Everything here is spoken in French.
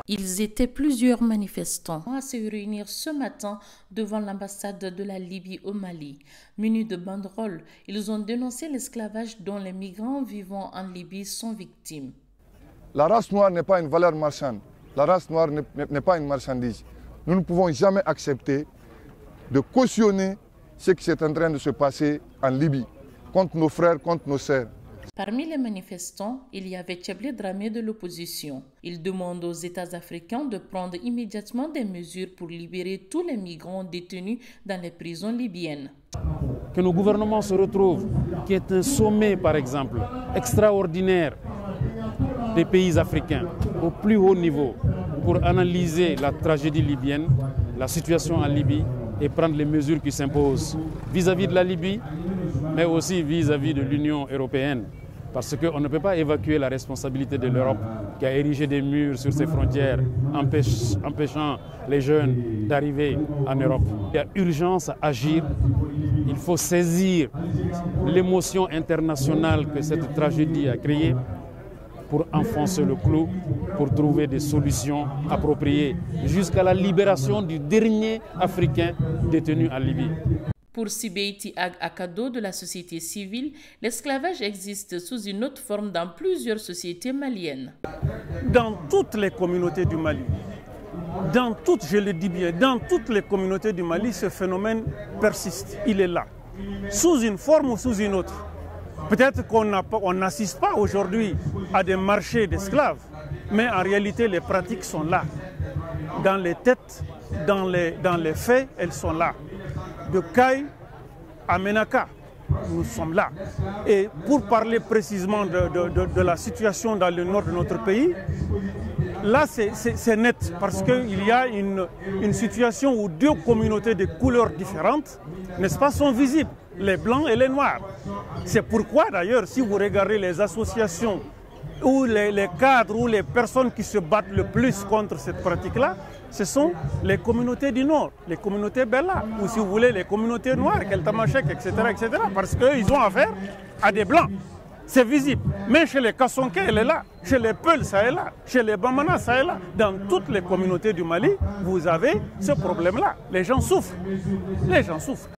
Ils étaient plusieurs manifestants à se réunir ce matin devant l'ambassade de la Libye au Mali. Munis de banderoles, ils ont dénoncé l'esclavage dont les migrants vivant en Libye sont victimes. La race noire n'est pas une valeur marchande. La race noire n'est pas une marchandise. Nous ne pouvons jamais accepter de cautionner ce qui est en train de se passer en Libye, contre nos frères, contre nos sœurs. Parmi les manifestants, il y avait Tchablé Dramé de l'opposition. Il demande aux États africains de prendre immédiatement des mesures pour libérer tous les migrants détenus dans les prisons libyennes. Que nos gouvernements se retrouvent, qui est un sommet par exemple extraordinaire des pays africains au plus haut niveau pour analyser la tragédie libyenne, la situation en Libye et prendre les mesures qui s'imposent vis-à-vis de la Libye, mais aussi vis-à-vis de l'Union européenne. Parce qu'on ne peut pas évacuer la responsabilité de l'Europe qui a érigé des murs sur ses frontières, empêchant les jeunes d'arriver en Europe. Il y a urgence à agir. Il faut saisir l'émotion internationale que cette tragédie a créée pour enfoncer le clou, pour trouver des solutions appropriées jusqu'à la libération du dernier Africain détenu en Libye. Pour Sibeiti Ag Akado de la société civile, l'esclavage existe sous une autre forme dans plusieurs sociétés maliennes. Dans toutes les communautés du Mali, je le dis bien, dans toutes les communautés du Mali, ce phénomène persiste, il est là, sous une forme ou sous une autre. Peut-être qu'on n'assiste pas aujourd'hui à des marchés d'esclaves, mais en réalité les pratiques sont là. Dans les têtes, dans les faits, elles sont là. De Kaï à Menaka, nous sommes là. Et pour parler précisément de la situation dans le nord de notre pays, là c'est net parce qu'il y a une situation où deux communautés de couleurs différentes, n'est-ce pas, sont visibles, les blancs et les noirs. C'est pourquoi d'ailleurs, si vous regardez les associations ou les cadres ou les personnes qui se battent le plus contre cette pratique-là, ce sont les communautés du Nord, les communautés Bella, ou si vous voulez, les communautés noires, Keltamachek, etc., parce qu'ils ont affaire à des blancs. C'est visible. Mais chez les Kassonké, elle est là. Chez les Peuls, ça est là. Chez les Bamana, ça est là. Dans toutes les communautés du Mali, vous avez ce problème-là. Les gens souffrent. Les gens souffrent.